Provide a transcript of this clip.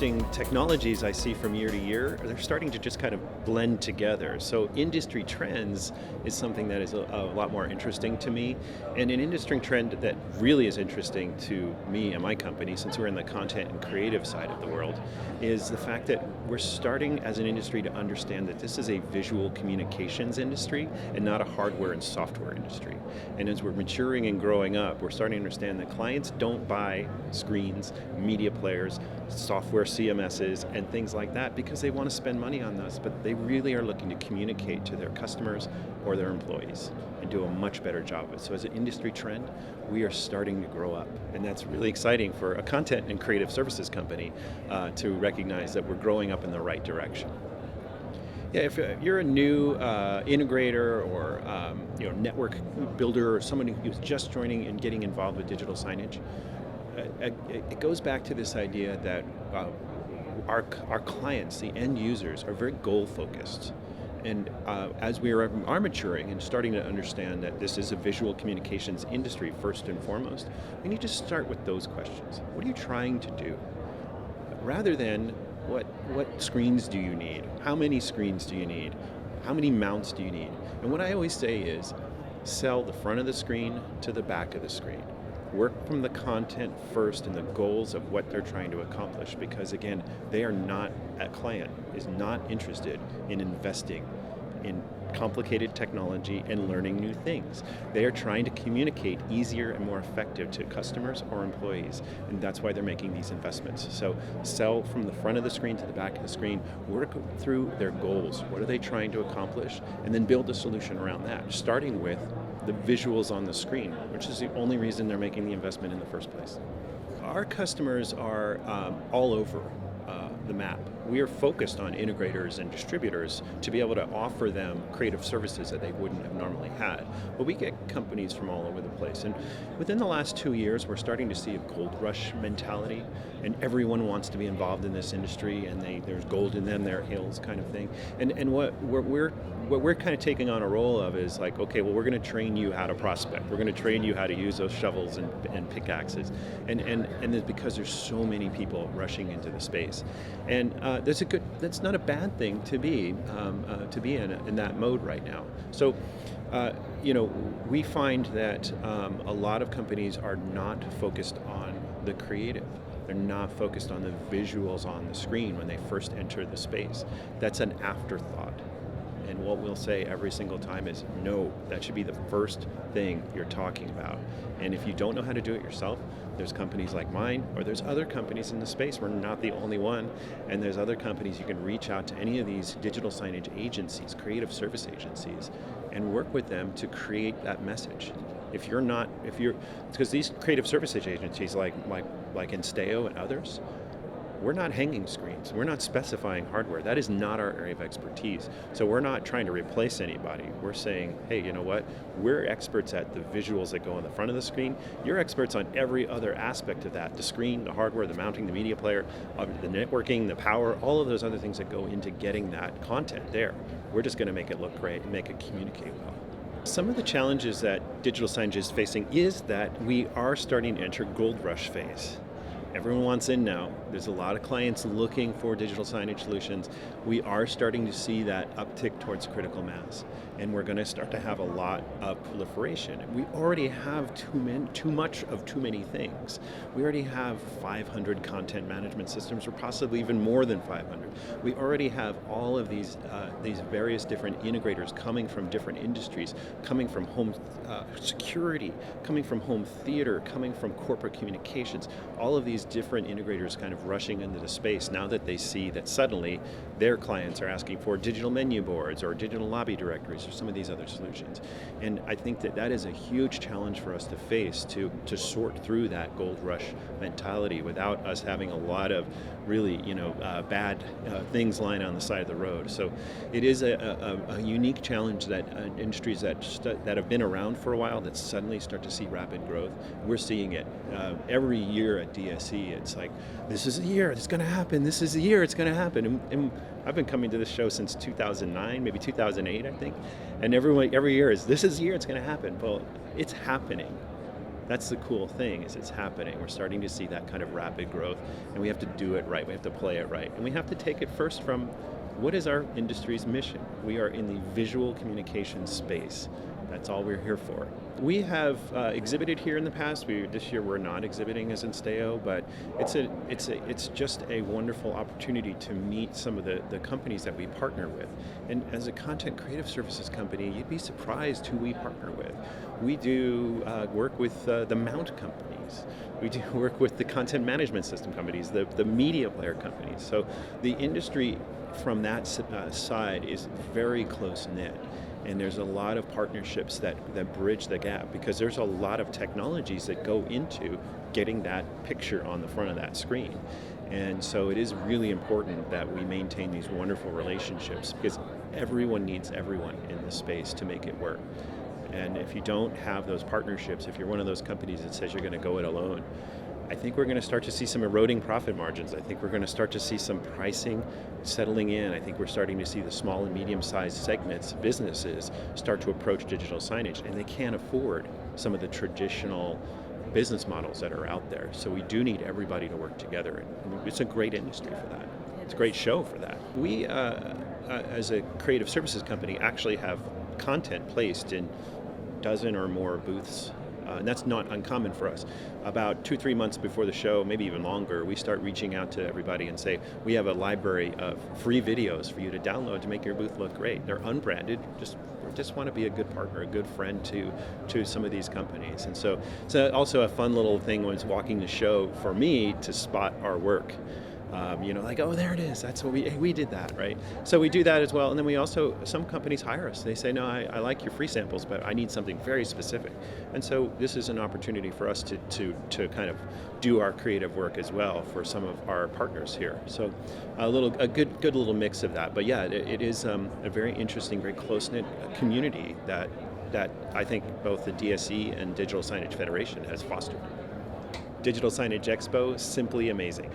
interesting technologies I see from year to year, they're starting to just kind of blend together. So industry trends is something that is a lot more interesting to me. And an industry trend that really is interesting to me and my company, since we're in the content and creative side of the world, is the fact that we're starting as an industry to understand that this is a visual communications industry and not a hardware and software industry. And as we're maturing and growing up, we're starting to understand that clients don't buy screens, media players, software CMSs, and things like that because they want to spend money on those, but they really are looking to communicate to their customers or their employees and do a much better job of it. So as an industry trend, we are starting to grow up, and that's really exciting for a content and creative services company to recognize that we're growing up in the right direction. Yeah, if you're a new integrator or network builder or somebody who's just joining and getting involved with digital signage, it goes back to this idea that our clients, the end users, are very goal focused. And as we are maturing and starting to understand that this is a visual communications industry first and foremost, we need to start with those questions. What are you trying to do? Rather than what screens do you need? How many screens do you need? How many mounts do you need? And what I always say is sell the front of the screen to the back of the screen. Work from the content first and the goals of what they're trying to accomplish, because again, a client is not interested in investing in complicated technology and learning new things. They are trying to communicate easier and more effective to customers or employees, and that's why they're making these investments. So sell from the front of the screen to the back of the screen, work through their goals. What are they trying to accomplish? And then build a solution around that, starting with the visuals on the screen, which is the only reason they're making the investment in the first place. Our customers are all over the map. We are focused on integrators and distributors to be able to offer them creative services that they wouldn't have normally had. But we get companies from all over the place. And within the last 2 years, we're starting to see a gold rush mentality, and everyone wants to be involved in this industry, and there's gold in them, their hills kind of thing. And what we're kind of taking on a role of is like, okay, well, we're going to train you how to prospect. We're going to train you how to use those shovels and pickaxes. And it's because there's so many people rushing into the space. And that's not a bad thing to be in that mode right now. So, we find that a lot of companies are not focused on the creative. They're not focused on the visuals on the screen when they first enter the space. That's an afterthought. And what we'll say every single time is, no, that should be the first thing you're talking about. And if you don't know how to do it yourself, there's companies like mine, or there's other companies in the space. We're not the only one. And there's other companies. You can reach out to any of these digital signage agencies, creative service agencies, and work with them to create that message. Because these creative service agencies like Insteo and others, we're not hanging screens. We're not specifying hardware. That is not our area of expertise. So we're not trying to replace anybody. We're saying, hey, you know what? We're experts at the visuals that go on the front of the screen. You're experts on every other aspect of that. The screen, the hardware, the mounting, the media player, the networking, the power, all of those other things that go into getting that content there. We're just going to make it look great and make it communicate well. Some of the challenges that digital signage is facing is that we are starting to enter gold rush phase. Everyone wants in now. There's a lot of clients looking for digital signage solutions. We are starting to see that uptick towards critical mass, and we're going to start to have a lot of proliferation. We already have too much of too many things. We already have 500 content management systems, or possibly even more than 500. We already have all of these various different integrators coming from different industries, coming from home security, coming from home theater, coming from corporate communications. All of these different integrators kind of rushing into the space now that they see that suddenly their clients are asking for digital menu boards or digital lobby directories or some of these other solutions. And I think that is a huge challenge for us to face, to sort through that gold rush mentality without us having a lot of really bad things lying on the side of the road. So it is a unique challenge that industries that have been around for a while that suddenly start to see rapid growth. We're seeing it every year at DSE. It's like, this is the year it's going to happen. This is the year it's going to happen. And I've been coming to this show since 2009, maybe 2008, I think. And every year this is the year it's going to happen. Well, it's happening. That's the cool thing, is it's happening. We're starting to see that kind of rapid growth, and we have to do it right. We have to play it right. And we have to take it first from, what is our industry's mission? We are in the visual communication space. That's all we're here for. We have exhibited here in the past. This year we're not exhibiting as Insteo, but it's just a wonderful opportunity to meet some of the companies that we partner with. And as a content creative services company, you'd be surprised who we partner with. We do work with the mount companies. We do work with the content management system companies, the media player companies. So the industry from that side is very close knit. And there's a lot of partnerships that bridge the gap, because there's a lot of technologies that go into getting that picture on the front of that screen. And so it is really important that we maintain these wonderful relationships, because everyone needs everyone in the space to make it work. And if you don't have those partnerships, if you're one of those companies that says you're going to go it alone, I think we're going to start to see some eroding profit margins. I think we're going to start to see some pricing settling in. I think we're starting to see the small and medium-sized segments, businesses, start to approach digital signage, and they can't afford some of the traditional business models that are out there. So we do need everybody to work together, and it's a great industry for that. It's a great show for that. We, as a creative services company, actually have content placed in a dozen or more booths. And that's not uncommon for us. About 2-3 months before the show, maybe even longer, we start reaching out to everybody and say, we have a library of free videos for you to download to make your booth look great. They're unbranded, just want to be a good partner, a good friend to some of these companies. And so it's also a fun little thing when it's walking the show for me to spot our work. Like, oh, there it is. That's what we did that, right? So we do that as well. And then we also, some companies hire us. They say, no, I like your free samples, but I need something very specific. And so this is an opportunity for us to kind of do our creative work as well for some of our partners here. So a good little mix of that. But yeah, it is a very interesting, very close-knit community that I think both the DSE and Digital Signage Federation has fostered. Digital Signage Expo, simply amazing.